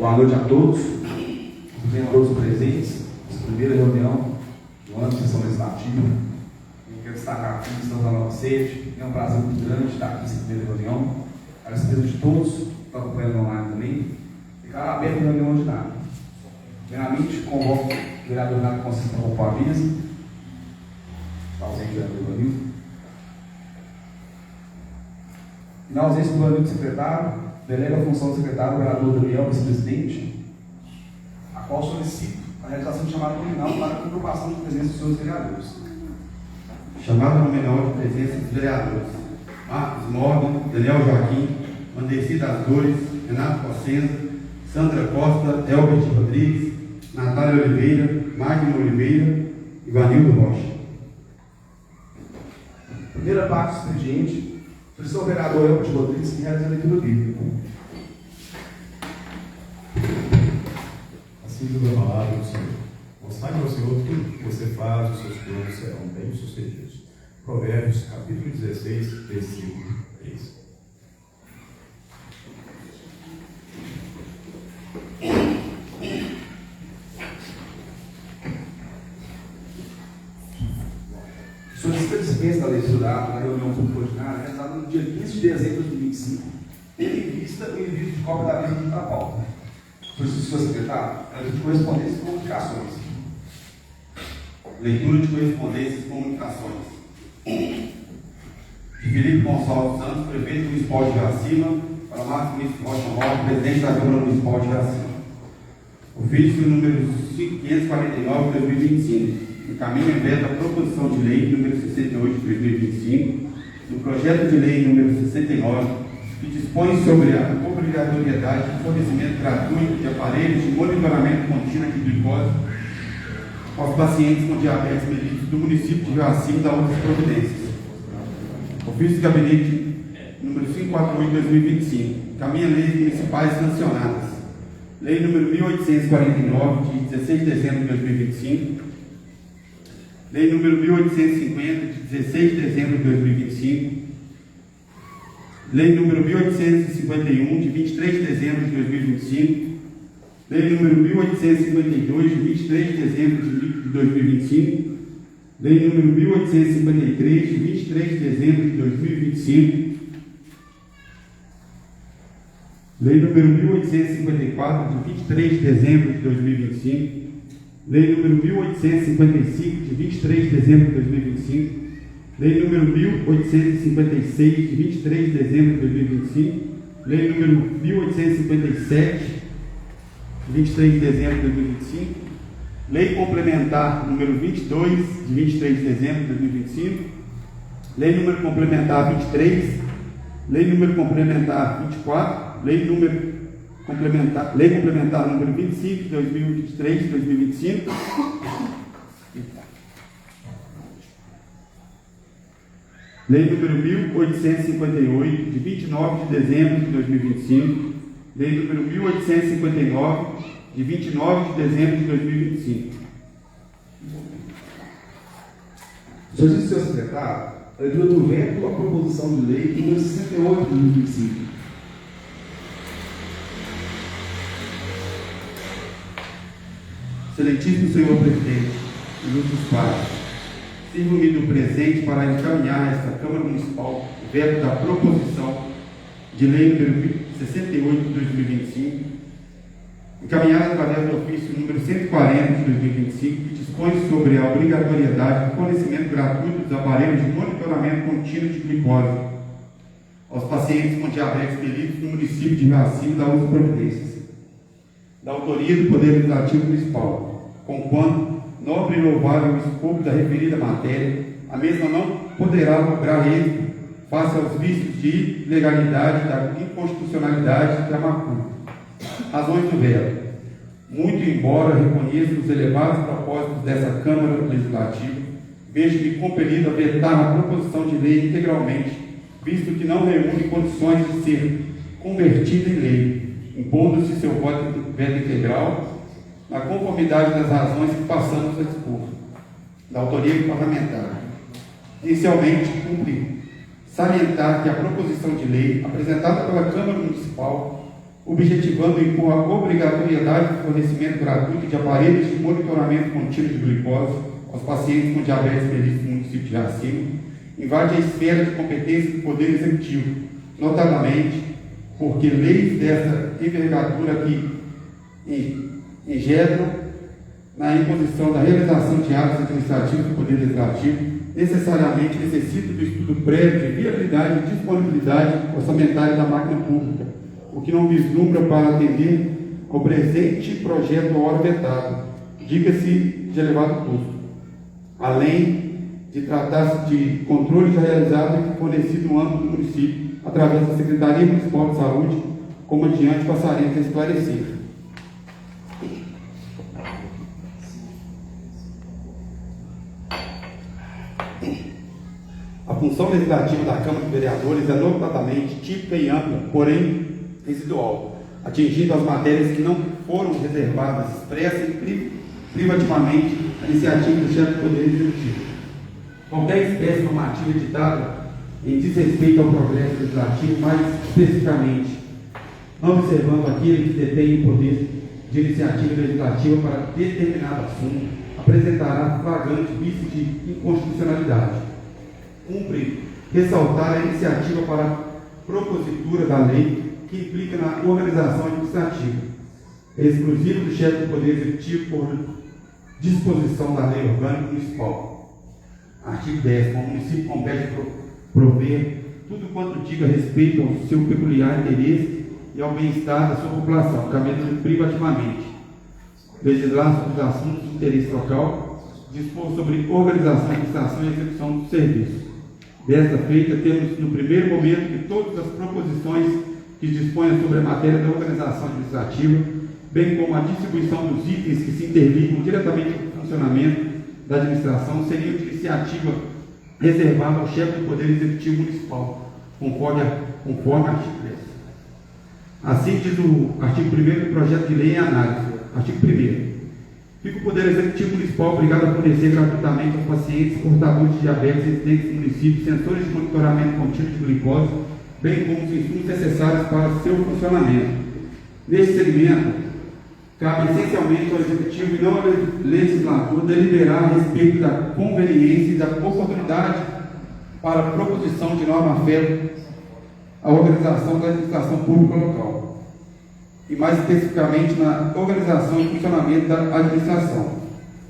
Boa noite a todos, a todos presentes, essa primeira reunião do ano de sessão legislativa. Eu quero destacar aqui que estamos na nova sede. É um prazer muito grande estar aqui nessa primeira reunião. Agradeço a Deus de todos que estão acompanhando online também. Ficará aberta a reunião ordinária. Primeiramente, convoco o vereador Renato Conceição para compor a mesa. Está ausente o vereador Ivanildo. E na ausência do Ivanildo secretário, delega a função do secretário, o vereador Daniel, vice-presidente, a qual solicito a realização de chamada nominal para a comprovação de presença dos seus vereadores. Chamada nominal de presença dos vereadores: Marcos Morgan, Daniel Joaquim, Mandeci das Dores, Renato Cossenza, Sandra Costa, Elbert Rodrigues, Natália Oliveira, Magno Oliveira e Ivanildo Rocha. Primeira parte do expediente. Solicito ao vereador Elbert Rodrigues que realize a leitura bíblica. Assim diz a palavra do Senhor. Mostrai ao Senhor tudo que você faz, os seus planos serão bem-sucedidos. Provérbios, capítulo 16, versículo 3. Solicito a dispensa da leitura da reunião pública ordinária realizada no dia 15 de dezembro de 2025, tendo em vista o envio de cópia da mesa da pauta. Solicito, senhor secretário, a leitura de correspondências e comunicações. Leitura de correspondências e comunicações. De Felipe Gonçalves Santos, prefeito municipal de Iracema, para Marcos Vinícius Rocha Rocha, presidente da Câmara Municipal de Iracema. Ofício número 549 de 2025. Encaminha e veta a proposição de lei número 68 de 2025, no projeto de lei número 69, que dispõe sobre a obrigatoriedade de fornecimento gratuito de aparelhos de monitoramento contínuo de glicose aos pacientes com diabetes mellitus do município de Iracema da outras providências. Ofício do gabinete número 548 de 2025. Encaminha leis municipais sancionadas. Lei número 1849, de 16 de dezembro de 2025. Lei número 1850, de 16 de dezembro de 2025. Lei número 1851, de 23 de dezembro de 2025. Lei número 1852, de 23 de dezembro de 2025. Lei número 1853, de 23 de dezembro de 2025. Lei número 1854, de 23 de dezembro de 2025. Lei número 1855, de 23 de dezembro de 2025. Lei número 1856, de 23 de dezembro de 2025. Lei número 1857, de 23 de dezembro de 2025. Lei complementar número 22, de 23 de dezembro de 2025. Lei número complementar 23. Lei número complementar 24. Lei complementar número 25 de 2023 de 2025. Lei número 1858, de 29 de dezembro de 2025. Lei número 1859, de 29 de dezembro de 2025. Solicito, senhor secretário, a leitura do veto à proposição de lei número 68 de 2025. Excelentíssimo senhor presidente, ilustres pais, sirvo-me do presente para encaminhar a esta Câmara Municipal o veto da proposição de lei número 68 de 2025, encaminhada através do ofício número 140 de 2025, que dispõe sobre a obrigatoriedade do fornecimento gratuito dos aparelhos de monitoramento contínuo de glicose aos pacientes com diabetes mellitus no município de Iracema da outras providências, da autoria do Poder Legislativo Municipal, conquanto nobre e louvável o escopo da referida matéria, a mesma não poderá lograr êxito face aos vícios de ilegalidade, da inconstitucionalidade da macumba. Razões do veto. Muito embora reconheça os elevados propósitos dessa Câmara Legislativa, vejo-me compelido a vetar a proposição de lei integralmente, visto que não reúne condições de ser convertida em lei, impondo-se seu veto integral, na conformidade das razões que passamos a expor, da autoria parlamentar. Inicialmente, cumpre salientar que a proposição de lei apresentada pela Câmara Municipal objetivando impor a obrigatoriedade do fornecimento gratuito de aparelhos de monitoramento contínuo de glicose aos pacientes com diabetes mellitus no município de Jacima, invade a esfera de competência do Poder Executivo, notadamente porque leis dessa envergadura que injetam na imposição da realização de atos administrativos do Poder Legislativo necessariamente necessitam do estudo prévio de viabilidade e disponibilidade orçamentária da máquina pública, o que não vislumbra para atender ao presente projeto hora vetado, diga-se de elevado custo, além de tratar-se de controle já realizado e fornecido no âmbito do município, através da Secretaria Municipal de Saúde, como adiante passaremos a esclarecer. A função legislativa da Câmara de Vereadores é notadamente típica e ampla, porém residual, atingindo as matérias que não foram reservadas expressa e privativamente à iniciativa do chefe do Poder Executivo. Qualquer espécie normativa editada em desrespeito ao progresso legislativo, mais especificamente, não observando aquele que detém o poder de iniciativa legislativa para determinado assunto, apresentará flagrante vício de inconstitucionalidade. Cumpre ressaltar a iniciativa para a propositura da lei que implica na organização administrativa. É exclusivo do chefe do Poder Executivo por disposição da Lei Orgânica Municipal. Artigo 10. O município compete prover tudo quanto diga respeito ao seu peculiar interesse e ao bem-estar da sua população, cabendo privativamente. Legislar sobre os assuntos de interesse local, dispor sobre organização, administração e execução dos serviços. Desta feita, temos no primeiro momento que todas as proposições que disponham sobre a matéria da organização administrativa, bem como a distribuição dos itens que se interligam diretamente no funcionamento da administração, seriam de iniciativa reservada ao chefe do Poder Executivo Municipal, conforme artigo 10. Assim diz o artigo 1º do projeto de lei em análise. Artigo 1º. Fica o Poder Executivo Municipal obrigado a fornecer gratuitamente aos pacientes portadores de diabetes residentes no município sensores de monitoramento contínuo de glicose, bem como os insumos necessários para seu funcionamento. Neste segmento, cabe essencialmente ao Executivo e não ao legislador deliberar a respeito da conveniência e da oportunidade para a proposição de norma afeta a organização da administração pública local, e mais especificamente na organização e funcionamento da administração.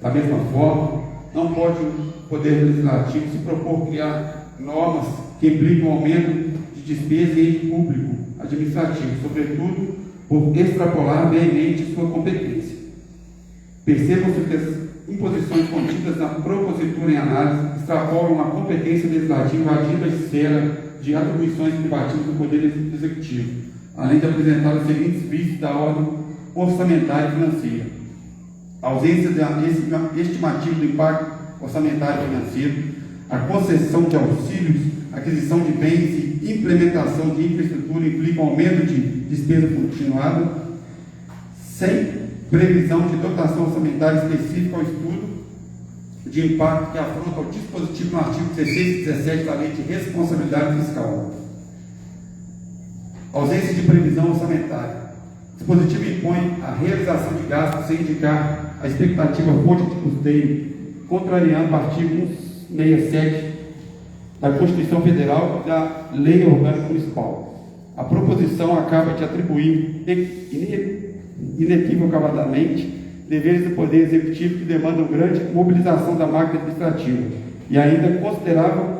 Da mesma forma, não pode o Poder Legislativo se propor criar normas que implicam um aumento de despesa em ente público administrativo, sobretudo por extrapolar veemente sua competência. Percebam-se que as imposições contidas na propositura em análise extrapolam a competência legislativa agindo a esfera de atribuições privativas do Poder Executivo, além de apresentar os seguintes vícios da ordem orçamentária e financeira: ausência de estimativa do impacto orçamentário e financeiro, a concessão de auxílios, aquisição de bens e implementação de infraestrutura implicam aumento de despesa continuada, sem previsão de dotação orçamentária específica ao estudo de impacto que afronta o dispositivo no artigo 16 e 17 da Lei de Responsabilidade Fiscal. Ausência de previsão orçamentária. O dispositivo impõe a realização de gastos sem indicar a expectativa fonte de custeio, contrariando o artigo 167 da Constituição Federal e da Lei Orgânica Municipal. A proposição acaba de atribuir inequivocadamente deveres do Poder Executivo que demandam grande mobilização da máquina administrativa e ainda considerável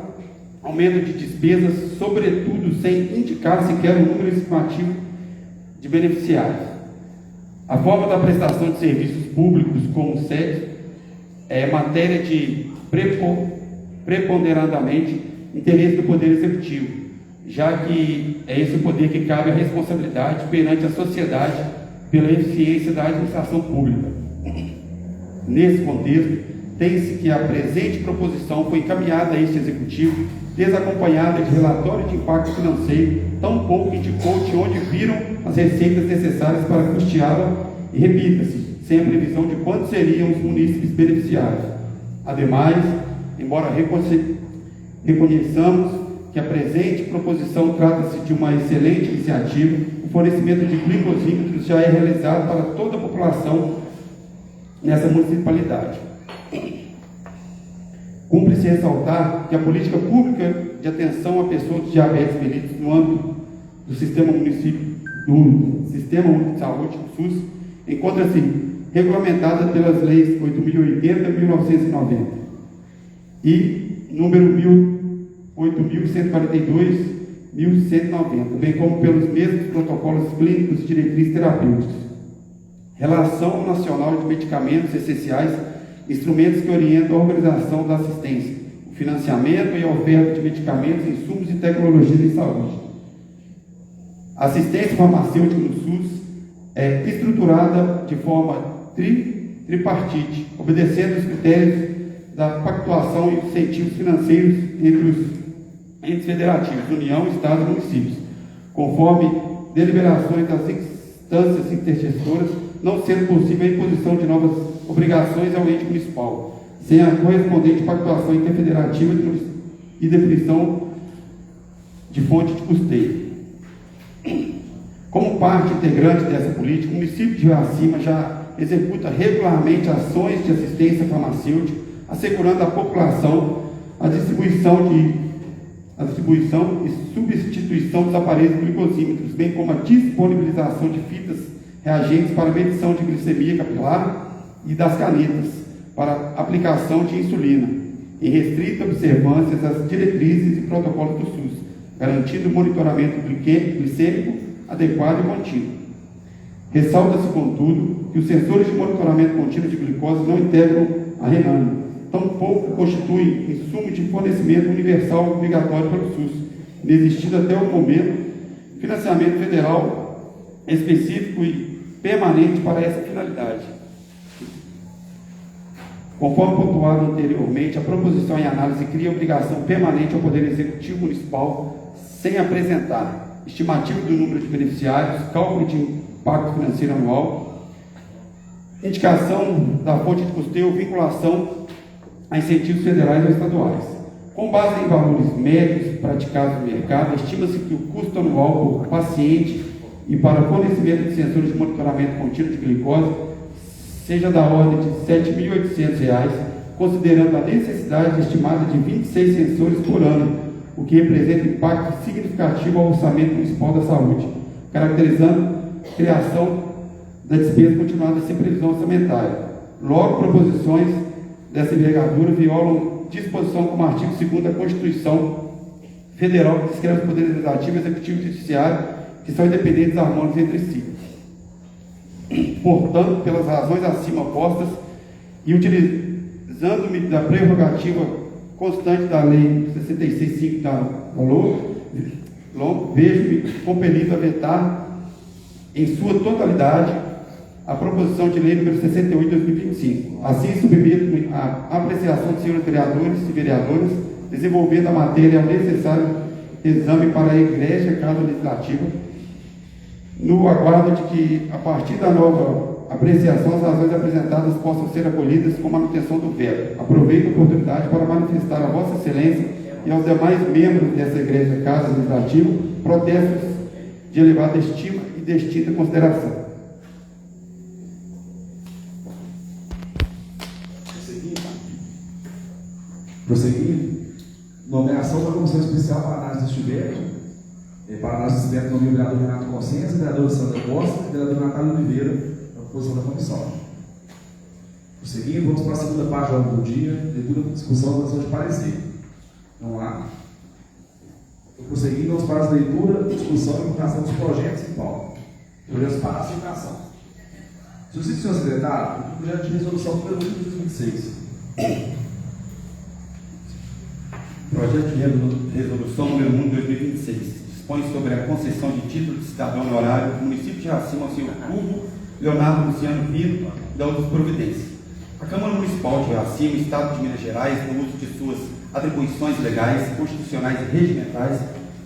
aumento de despesas, sobretudo sem indicar sequer o número estimativo de beneficiários. A forma da prestação de serviços públicos como sede é matéria de preponderantemente interesse do Poder Executivo, já que é esse o poder que cabe a responsabilidade perante a sociedade pela eficiência da administração pública. Nesse contexto, tem-se que a presente proposição foi encaminhada a este Executivo desacompanhada de relatório de impacto financeiro, tampouco indicou de onde viram as receitas necessárias para custeá-la e, repita-se, sem a previsão de quantos seriam os munícipes beneficiários. Ademais, embora reconheçamos que a presente proposição trata-se de uma excelente iniciativa. O fornecimento de glicosímetros já é realizado para toda a população nessa municipalidade. Cumpre-se ressaltar que a política pública de atenção a pessoas de diabetes mellitus no âmbito do Sistema Único de Saúde, o SUS, encontra-se regulamentada pelas leis 8.080 e 1990 e número 8.142 e 1.190, bem como pelos mesmos protocolos clínicos e diretrizes terapêuticas. Relação Nacional de Medicamentos Essenciais, instrumentos que orientam a organização da assistência, o financiamento e a oferta de medicamentos, insumos e tecnologias em saúde. A assistência farmacêutica no SUS é estruturada de forma tripartite, obedecendo os critérios da pactuação e incentivos financeiros entre os entes federativos, União, Estado e municípios, conforme deliberações das instâncias intergestoras, não sendo possível a imposição de novas obrigações ao ente municipal, sem a correspondente pactuação interfederativa e definição de fonte de custeio. Como parte integrante dessa política, o município de Iracema já executa regularmente ações de assistência farmacêutica, assegurando à população a distribuição e substituição dos aparelhos glicosímetros, bem como a disponibilização de fitas reagentes para medição de glicemia capilar e das canetas para aplicação de insulina, em restrita observância às diretrizes e protocolos do SUS, garantindo o monitoramento glicêmico adequado e contínuo. Ressalta-se, contudo, que os sensores de monitoramento contínuo de glicose não integram a Renânia, tampouco constituem insumo de fornecimento universal obrigatório pelo SUS, inexistindo até o momento financiamento federal específico e permanente para essa finalidade. Conforme pontuado anteriormente, a proposição em análise cria obrigação permanente ao Poder Executivo Municipal sem apresentar estimativa do número de beneficiários, cálculo de impacto financeiro anual, indicação da fonte de custeio ou vinculação a incentivos federais ou estaduais. Com base em valores médios praticados no mercado, estima-se que o custo anual por paciente e para fornecimento de sensores de monitoramento contínuo de glicose seja da ordem de R$ 7.800, considerando a necessidade estimada de 26 sensores por ano, o que representa impacto significativo ao orçamento municipal da saúde, caracterizando a criação da despesa continuada sem previsão orçamentária. Logo, proposições dessa envergadura violam disposição como artigo 2º da Constituição Federal, que descreve os poderes legislativo, executivo e judiciário, que são independentes e harmônicos entre si. Portanto, pelas razões acima postas e utilizando-me da prerrogativa constante da Lei 66.5 da LOM, vejo-me compelido a vetar em sua totalidade a proposição de lei número 68 de 2025. Assim, submeto-me à apreciação de senhores vereadores e vereadoras, desenvolvendo a matéria ao necessário exame para a Igreja Casa Legislativa, no aguardo de que, a partir da nova apreciação, as razões apresentadas possam ser acolhidas com manutenção do veto. Aproveito a oportunidade para manifestar a Vossa Excelência e aos demais membros dessa Igreja Casa Legislativa protestos de elevada estima e distinta consideração. Prosseguindo, nomeação da Comissão Especial para Análise deste veto. Para análise deste veto, nomeio o vereador Renato Consciência, vereadora Sandra Costa e vereador Natália Oliveira, na composição da comissão. Prosseguindo, vamos para a segunda parte do dia, leitura, discussão e votação de parecer. Vamos lá. Prosseguindo, vamos para as leituras, discussão e votação dos projetos em pauta. Olhamos para a citação. Justiça, senhor secretário, o projeto de resolução número 1 de 2006. Projeto de resolução número 1 de 2026 dispõe sobre a concessão de título de cidadão honorário do município de Iracema ao senhor Hugo Leonardo Luciano Pinto e da outras providências. A Câmara Municipal de Iracema, Estado de Minas Gerais, no uso de suas atribuições legais, constitucionais e regimentais,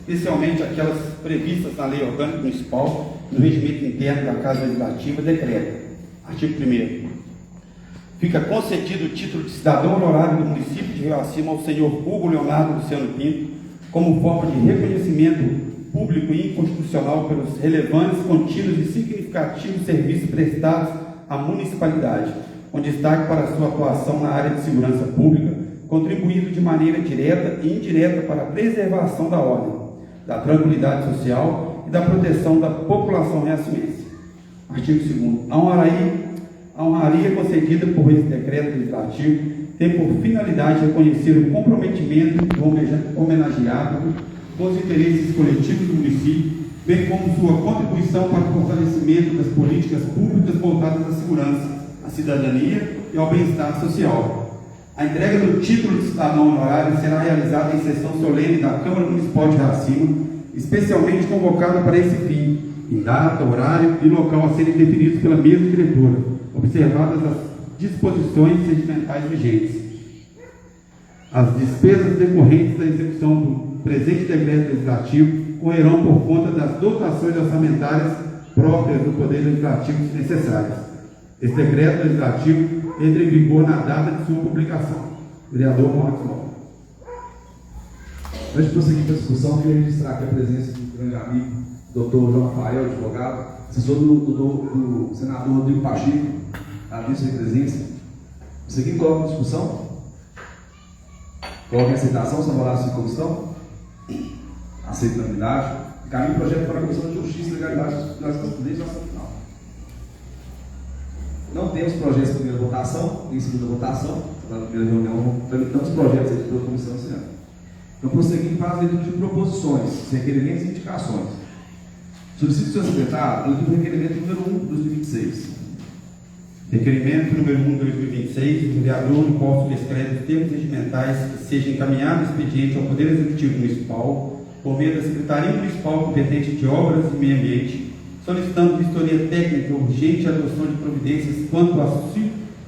especialmente aquelas previstas na Lei Orgânica Municipal, no regimento interno da Casa Legislativa, decreta. Artigo 1º. Fica concedido o título de cidadão honorário do município de Iracema ao senhor Hugo Leonardo Luciano Pinto, como forma de reconhecimento público e inconstitucional pelos relevantes, contínuos e significativos serviços prestados à municipalidade, com destaque para sua atuação na área de segurança pública, contribuindo de maneira direta e indireta para a preservação da ordem, da tranquilidade social e da proteção da população reacimense. Artigo 2º. A honraria concedida por esse decreto legislativo tem por finalidade reconhecer o comprometimento do homenageado com os interesses coletivos do município, bem como sua contribuição para o fortalecimento das políticas públicas voltadas à segurança, à cidadania e ao bem-estar social. A entrega do título de cidadão honorário será realizada em sessão solene da Câmara Municipal de Iracema, especialmente convocada para esse fim, em data, horário e local a serem definidos pela mesma diretora, observadas as disposições regimentais vigentes. As despesas decorrentes da execução do presente decreto legislativo correrão por conta das dotações orçamentárias próprias do Poder Legislativo se necessárias. Esse decreto legislativo entra em vigor na data de sua publicação. Vereador Marcos Moura. Antes de prosseguir com a discussão, queria registrar aqui a presença do grande amigo, Dr. João Rafael, advogado, assessor do senador Rodrigo Pacheco, agradeço a presença. Seguindo, coloca a discussão. Coloca em aceitação, os favoráveis em comissão. Aceita a unanimidade. Encaminha o projeto para a Comissão de Justiça e Legalidade desde nossa final. Não temos projetos em primeira votação, em segunda votação. Na primeira reunião, tramitamos projetos aqui pela comissão esse ano. Então, prosseguindo para as leituras de proposições, requerimentos e indicações. Solicito, senhor secretário, a leitura do requerimento número 1 de 2026. Requerimento número 1 de 2026, o vereador no qual subscreve os termos regimentais que seja encaminhado expediente ao Poder Executivo Municipal, por meio da Secretaria Municipal competente de Obras e Meio Ambiente, solicitando vistoria técnica urgente e adoção de providências quanto à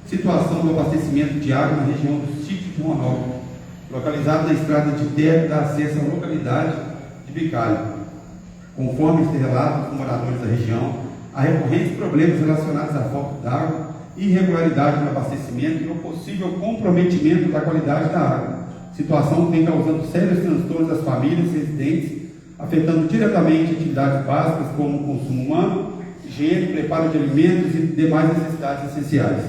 situação do abastecimento de água na região do sítio de Ronaldo, localizado na estrada de terra que dá acesso à localidade de Bicalho. Conforme este relato dos moradores da região, há recorrentes problemas relacionados à falta d'água, irregularidade no abastecimento e o possível comprometimento da qualidade da água, situação que vem causando sérios transtornos às famílias residentes, afetando diretamente atividades básicas como o consumo humano, higiene, preparo de alimentos e demais necessidades essenciais.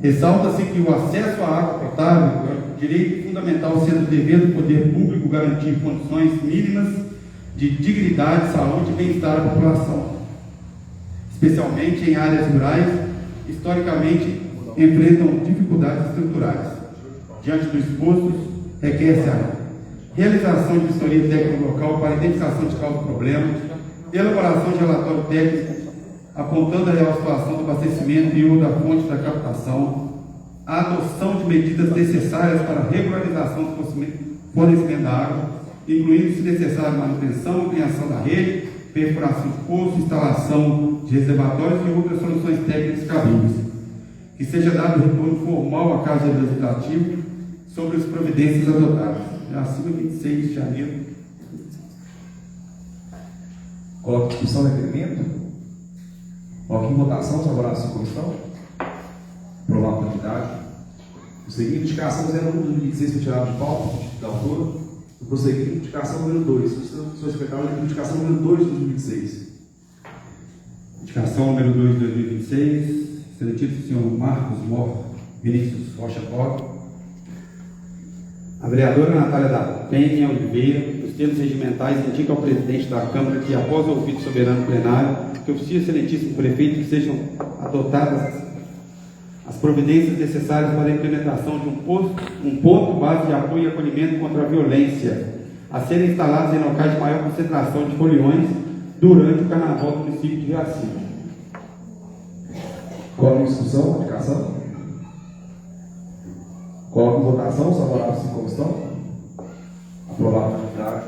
Ressalta-se que o acesso à água potável é um direito fundamental, sendo dever do poder público garantir condições mínimas de dignidade, saúde e bem-estar à população, especialmente em áreas rurais, historicamente enfrentam dificuldades estruturais. Diante do exposto, requer-se a realização de vistoria técnica local para identificação de causa do problema, elaboração de relatório técnico apontando a real situação do abastecimento e ou da fonte da captação, a adoção de medidas necessárias para a regularização do fornecimento da água, incluindo, se necessário, manutenção e ampliação da rede, perfuração de poços, instalação de reservatórios e outras soluções técnicas cabíveis. Que seja dado retorno formal à Casa Legislativa sobre as providências adotadas. Acima 26 de janeiro. Coloca a discussão do requerimento. Coloca em votação, os favoráveis em comissão. Aprovar a quantidade. O seguinte, indicação 01 de 2016 foi tirada de pauta, da autora. O prosseguindo, indicação número 2. Senhor secretário, indicação número 2 de 2026. Indicação número 2 de 2026, seletivo senhor Marcos Mor Vinícius Rocha Costa. A vereadora Natália da Penha Oliveira, os termos regimentais, indica ao presidente da Câmara que, após o ouvido soberano plenário, que oficie o excelentíssimo prefeito que sejam adotadas as providências necessárias para a implementação de um ponto base de apoio e acolhimento contra a violência, a serem instalados em locais de maior concentração de foliões durante o carnaval do município de Iracema. Coloca em discussão, indicação. Coloca em votação, os favoráveis em comissão. Aprovado a quantidade.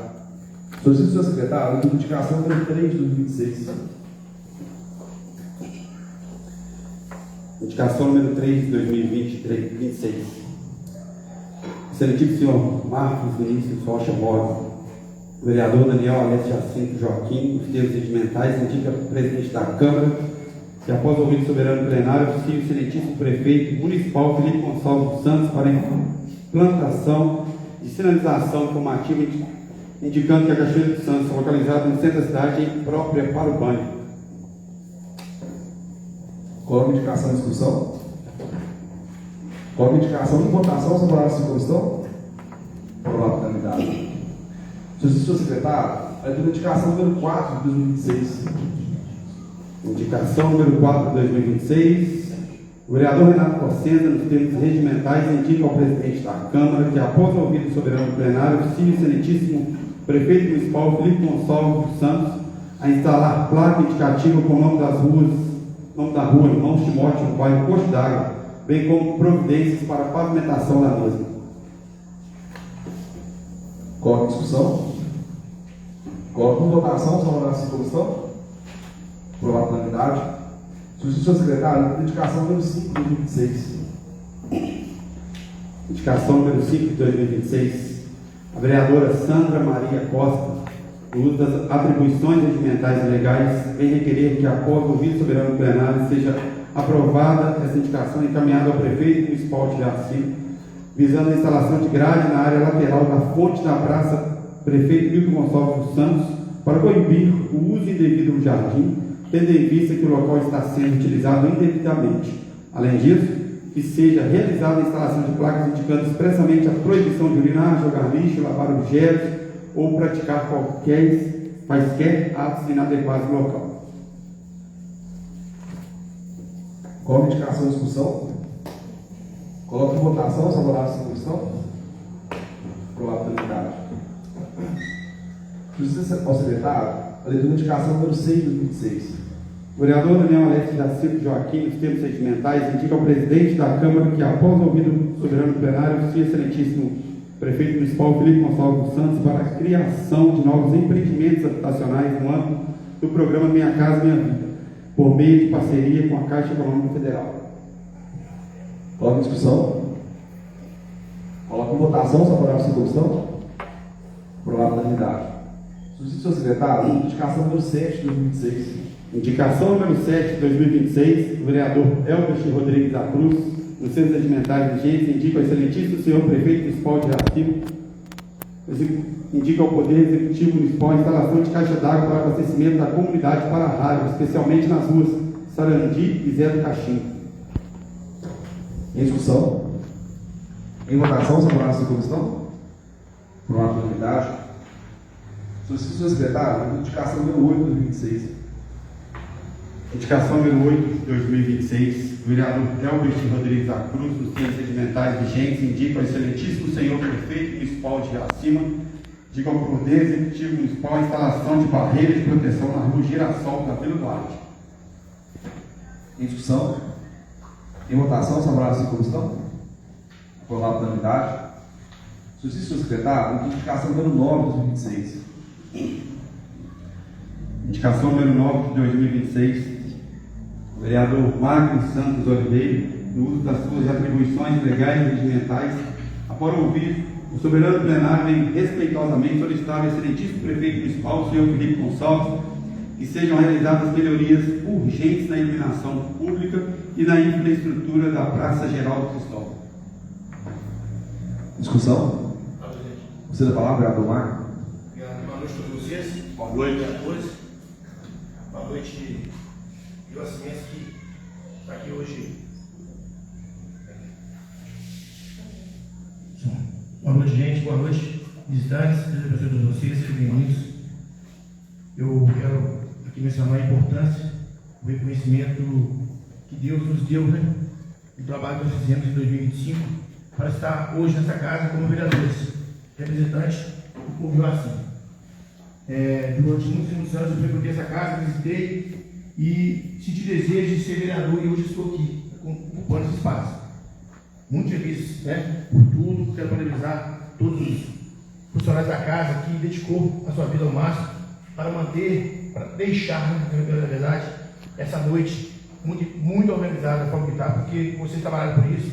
Solicito, senhor secretário, a indicação número 3 de 2026. Indicação número 3 de 2026. Seletivo senhor Marcos Vinícius Rocha Borges. O vereador Daniel Alessio Jacinto Joaquim, os termos regimentais, indica ao presidente da Câmara que, após o ouvido soberano plenário, oficie o excelentíssimo prefeito municipal Felipe Gonçalves dos Santos para a implantação de sinalização informativa indicando que a Cachoeira dos Santos, localizada no centro da cidade, é própria para o banho. Coloca indicação em discussão. Coloca indicação em votação, se aprovado sem comissão. Aprovado por unanimidade. Senhor secretário, a indicação número 4 de 2026. Indicação número 4 de 2026. O vereador Renato Cossenza, nos termos regimentais, indica ao presidente da Câmara que, após ouvir o soberano plenário, oficie o excelentíssimo prefeito municipal Felipe Gonçalves dos Santos a instalar placa indicativa com o nome da rua Irmãos Timóteo, no bairro Coxo d'Água, bem como providências para a pavimentação da mesma. Coloca em discussão. Coloca em votação, se aprovado sem comissão. Aprovado por unanimidade. Senhor secretário, indicação número 5 de 2026. Indicação número 5 de 2026. A vereadora Sandra Maria Costa, no uso das atribuições regimentais e legais, vem requerer que, após o ouvido soberano plenário, seja aprovada essa indicação encaminhada ao prefeito municipal de Jaci, visando a instalação de grade na área lateral da fonte da praça Prefeito Milton Gonçalves dos Santos, para coibir o uso indevido do jardim, tendo em vista que o local está sendo utilizado indevidamente. Além disso, que seja realizada a instalação de placas indicando expressamente a proibição de urinar, jogar lixo, lavar objetos ou praticar quaisquer atos inadequados no local. Coloca indicação em discussão. Coloca em votação, se aprovado sem comissão. Aprovado por unanimidade. Justiça ao secretário, a leitura de indicação número 6 de 2026. O vereador Daniel Alex da Silva Joaquim, nos termos regimentais, indica ao presidente da Câmara que, após ouvir o soberano plenário, oficie o excelentíssimo prefeito municipal Felipe Gonçalves dos Santos para a criação de novos empreendimentos habitacionais no âmbito do programa Minha Casa Minha Vida, por meio de parceria com a Caixa Econômica Federal. Coloca em discussão. Coloca em votação, se aprovado sem comissão. Aprovado por unanimidade. Senhor secretário, indicação número 7 de 2026. Indicação número 7 de 2026, o vereador Elbert Rodrigues da Cruz, nos seus regimentais vigentes, indica ao excelentíssimo senhor prefeito municipal de Jaci, indica ao Poder Executivo Municipal a instalação de caixa d'água para abastecimento da comunidade para a rádio, especialmente nas ruas Sarandi e Zé do Caixinho. Em discussão. Em votação, se aprovado sem comissão. Aprovado por unanimidade. Senhor secretário, indicação número 8 de 2026. Indicação número 8 de 2026, o vereador Elbert Rodrigues da Cruz, nos termos regimentais vigentes, indica ao excelentíssimo senhor prefeito municipal de Jacima, indica ao Poder Executivo Municipal a instalação de barreiras de proteção na rua Girassol da Vila Duarte. Em discussão. Em votação, se aprovado sem comissão. Aprovado por unanimidade. Senhor secretário, indicação número 9 de 2026. Indicação número 9 de 2026, o vereador Magno Santos Oliveira, no uso das suas atribuições legais e regimentais, após ouvir o soberano plenário, vem respeitosamente solicitar ao excelentíssimo prefeito municipal, o senhor Felipe Gonçalves, que sejam realizadas melhorias urgentes na iluminação pública e na infraestrutura da Praça Geraldo Cristóvão. Discussão. Você da palavra, vereador Magno. Boa noite a todos vocês. Boa noite a todos. Boa noite, Iossimense, que está aqui hoje. Boa noite, gente. Boa noite, visitantes. Seja para todos vocês, sejam bem-vindos. Eu quero aqui mencionar a importância, o reconhecimento que Deus nos deu, né? O trabalho que nós fizemos em 2025 para estar hoje nessa casa como vereadores, representantes do povo assim. Durante muitos anos eu frequentei essa casa, visitei e senti desejo de ser vereador e hoje estou aqui, ocupando esse espaço. Muito feliz, né, por tudo. Quero parabenizar todos os funcionários da casa que dedicou a sua vida ao máximo para manter, para deixar, na verdade, essa noite muito organizada da forma que está, porque vocês trabalharam por isso.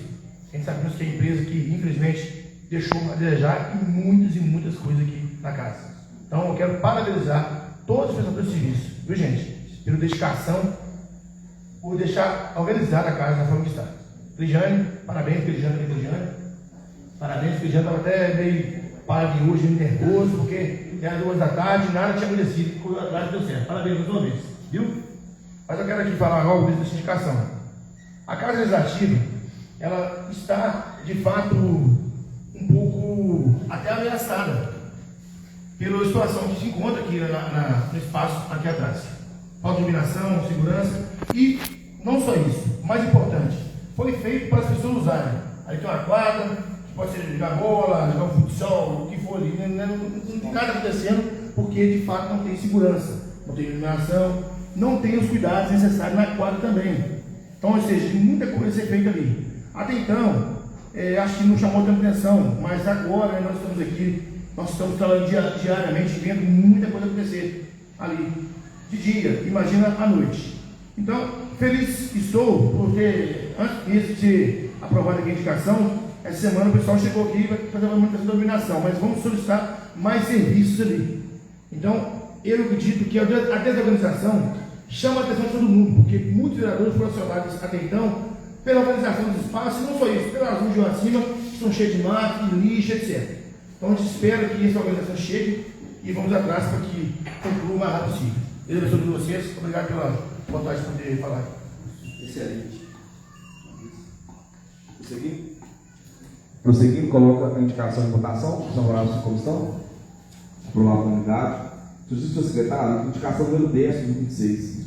A gente sabe que é a empresa que, infelizmente, deixou a desejar e muitas coisas aqui na casa. Então, eu quero parabenizar todos os prestadores de serviço, viu, gente? Pela dedicação, por deixar organizada a casa da forma que está. Cristiane, parabéns, Cristiane. Parabéns, Cristiane. Estava até meio parado hoje, meio nervoso, porque era 2 da tarde, nada tinha acontecido, nada deu certo. Parabéns mais uma vez, viu? Mas eu quero aqui falar algo dessa indicação. A Casa Legislativa, ela está, de fato, um pouco até ameaçada pela situação que se encontra aqui no espaço aqui atrás. Falta de iluminação, segurança e não só isso, o mais importante, foi feito para as pessoas usarem. Aí tem uma quadra, pode ser jogar bola, jogar um futsal, o que for ali, não tem nada acontecendo, porque de fato não tem segurança, não tem iluminação, não tem os cuidados necessários na quadra também. Então, ou seja, tem muita coisa a ser feita ali. Até então, acho que não chamou tanta atenção, mas agora nós estamos aqui, nós estamos trabalhando diariamente, vendo muita coisa acontecer ali, de dia, imagina à noite. Então, feliz estou por ter, antes mesmo de ser aprovada aqui a indicação, essa semana o pessoal chegou aqui e vai fazer uma manutenção da iluminação, mas vamos solicitar mais serviços ali. Então, eu acredito que a desorganização chama a atenção de todo mundo, porque muitos vereadores foram acionados até então pela organização dos espaços, e não só isso, pelas ruas de lá acima, que são cheias de mato, de lixo, etc. Então, a gente espera que essa organização chegue e vamos atrás para que conclua o mais rápido possível. Eu abençoe todos vocês, obrigado pela vontade de poder falar. Excelente. Prosseguindo, coloca a indicação em votação, os honorários de comissão, aprovado pela unidade. Justiça secretário, indicação número 10 de 2026.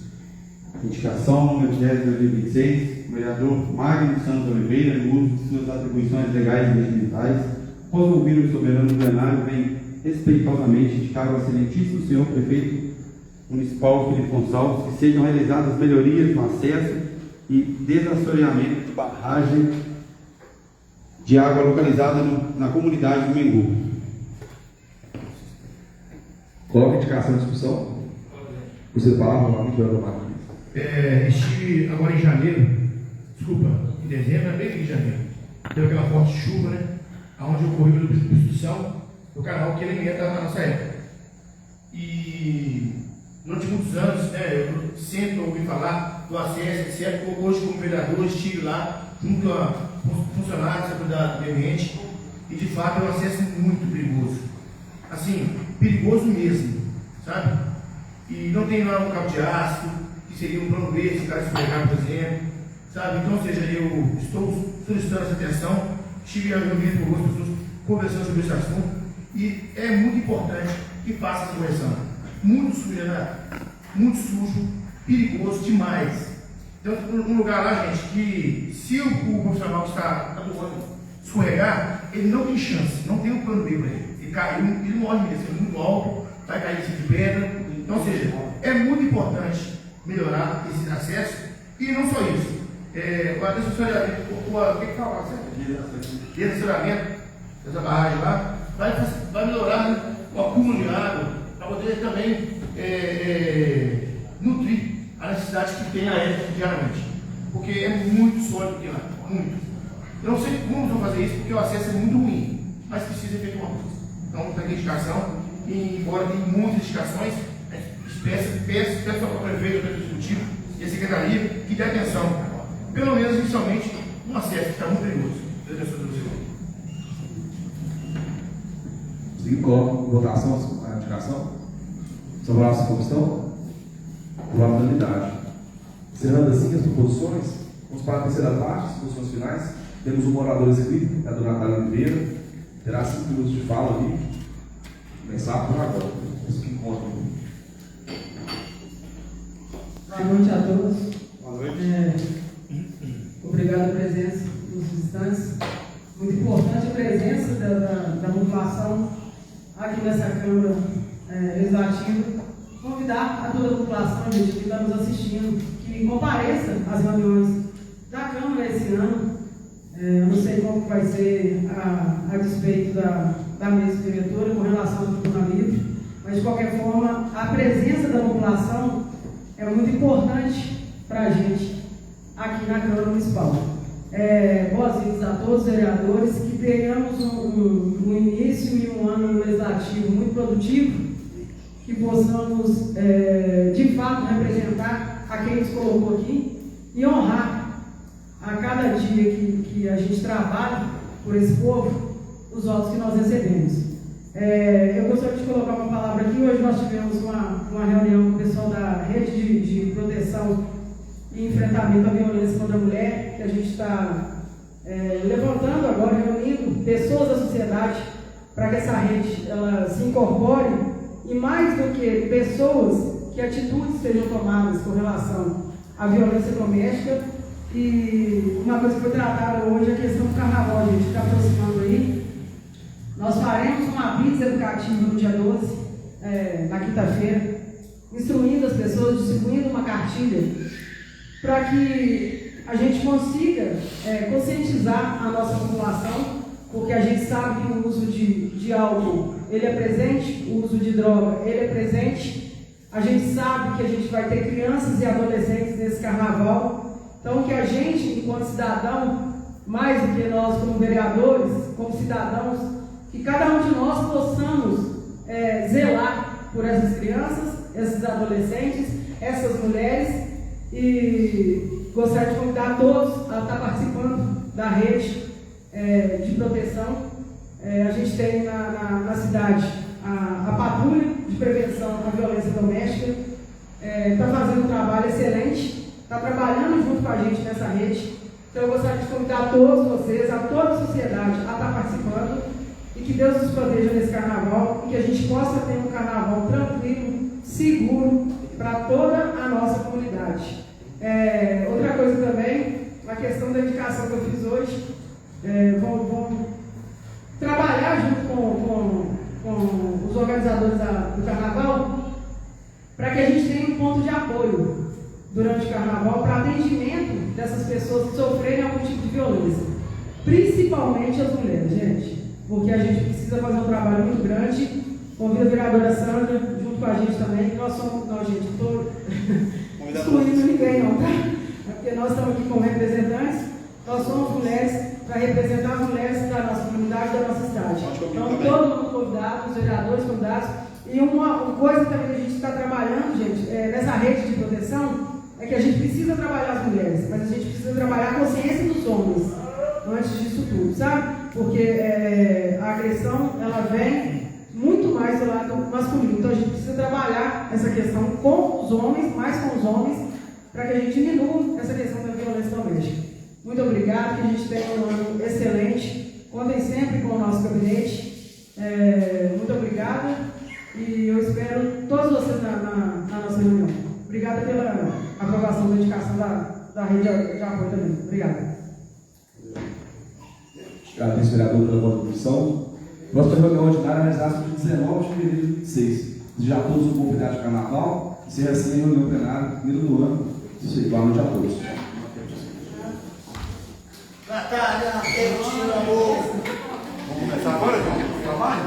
Indicação número 10 de 2026, o vereador Magno Santos Oliveira, no uso de suas atribuições legais e regimentais, após ouvir o soberano plenário, vem respeitosamente indicar ao excelentíssimo senhor prefeito municipal Felipe Gonçalves que sejam realizadas melhorias no acesso e desassoreamento de barragem de água localizada na comunidade do Mengu. Coloca a indicação em discussão. Você palavra novamente, vereador Marquinhos. Estive agora em janeiro, em dezembro, bem em janeiro, teve aquela forte chuva, né? Onde ocorreu a substituição do canal que alimenta a nossa época. E durante muitos anos, eu sempre ouvi falar do acesso, etc. Hoje, como vereador, estive lá junto a funcionários da meio ambiente e de fato é um acesso muito perigoso. Assim, perigoso mesmo, sabe? E não tem lá um cabo de aço, que seria um plano B, se o cara escorregar, por exemplo, sabe? Então, ou seja, eu estou solicitando essa atenção, estive reunindo com algumas pessoas conversando sobre esse assunto e é muito importante que faça essa correção. Muito sujo, né? Muito sujo, perigoso demais. Então, um lugar lá, gente, que se o profissional que está atuando escorregar, ele não tem chance, não tem um plano B para ele. Ele caiu, ele morre mesmo, é muito alto, vai cair em cima de pedra. Então, ou seja, é muito importante melhorar esse acesso e não só isso. O assessoramento, o que fala? Direcionamento dessa barragem lá vai melhorar, né, o acúmulo de água para poder também nutrir a necessidade que tem a época diariamente, porque é muito sólido aqui lá, muito. Eu não sei como vão fazer isso, porque o acesso é muito ruim, mas precisa ser feito uma coisa. Então, está aqui a indicação, e embora tenha muitas indicações, peço ao prefeito, ao executivo e à secretaria que dê atenção, pelo menos inicialmente, um acesso que está muito perigoso. Deus abençoe todos vocês. Seguindo, coloca em votação a indicação. Sobre a nossa comissão, aprovado pela unidade. Encerrando assim as proposições, vamos para a terceira parte, as posições finais. Temos um morador inscrito, a dona Natália Oliveira, terá 5 minutos de fala ali. Começar por agora. Isso que encontra. Boa noite a todos. Boa noite. Obrigado pela presença dos visitantes. Muito importante a presença da população aqui nessa Câmara Legislativa. Convidar a toda a população, gente, que está nos assistindo, que compareça às reuniões da Câmara esse ano. Eu não sei como vai ser a despeito da mesa diretora com relação ao Tribunal Livre, mas de qualquer forma, a presença da população é muito importante para a gente aqui na Câmara Municipal. Boas-vindas a todos os vereadores, que tenhamos um início e um ano legislativo muito produtivo, que possamos de fato representar a quem nos colocou aqui e honrar a cada dia que a gente trabalha por esse povo os votos que nós recebemos. Eu gostaria de colocar uma palavra aqui. Hoje nós tivemos uma reunião com o pessoal da Rede de Proteção e Enfrentamento à Violência contra a Mulher, que a gente está levantando agora, reunindo pessoas da sociedade para que essa rede ela se incorpore, e mais do que pessoas, que atitudes sejam tomadas com relação à violência doméstica. E uma coisa que foi tratada hoje é a questão do carnaval, a gente está aproximando aí. Nós faremos uma blitz educativa no dia 12, na quinta-feira, instruindo as pessoas, distribuindo uma cartilha, para que a gente consiga conscientizar a nossa população, porque a gente sabe que o uso de álcool, ele é presente, o uso de droga, ele é presente. A gente sabe que a gente vai ter crianças e adolescentes nesse carnaval. Então, que a gente, enquanto cidadão, mais do que nós como vereadores, como cidadãos, que cada um de nós possamos zelar por essas crianças, esses adolescentes, essas mulheres, e gostaria de convidar a todos a estar participando da rede de proteção. A gente tem na cidade a patrulha de prevenção à violência doméstica, está fazendo um trabalho excelente, está trabalhando junto com a gente nessa rede. Então eu gostaria de convidar a todos vocês, a toda a sociedade a estar participando, e que Deus nos proteja nesse carnaval, e que a gente possa ter um carnaval tranquilo, seguro, para toda a nossa comunidade. Outra coisa também, a questão da indicação que eu fiz hoje, vamos trabalhar junto com os organizadores do carnaval, para que a gente tenha um ponto de apoio durante o carnaval para atendimento dessas pessoas que sofrerem algum tipo de violência, principalmente as mulheres, gente, porque a gente precisa fazer um trabalho muito grande. Convido a vereadora Sandra junto com a gente também. Nós somos, não, gente, não estou excluindo ninguém não, tá? É porque nós estamos aqui como representantes, nós somos mulheres para representar as mulheres da nossa comunidade, da nossa cidade. Então, todo mundo convidado, os vereadores convidados. E uma coisa também que a gente está trabalhando, gente, nessa rede de proteção, é que a gente precisa trabalhar as mulheres, mas a gente precisa trabalhar a consciência dos homens antes disso tudo, sabe? Porque a agressão, ela vem muito mais do lado masculino. Então a gente precisa trabalhar essa questão com os homens, mais com os homens, para que a gente diminua essa questão da violência doméstica. Muito obrigado, que a gente tenha um ano excelente. Contem sempre com o nosso gabinete. Muito obrigada. E eu espero todos vocês na nossa reunião. Obrigada pela aprovação da indicação da rede de apoio também. Obrigada. Agradeço, vereador, pela contribuição. Próxima reunião ordinária realizada no dia 19 de fevereiro de 2026. Já todos os convidados de carnaval, se recebe a reunião plenária, primeiro do ano. Isso aí, boa noite a todos. Natália, eu te amo. Vamos começar agora, João? Trabalho?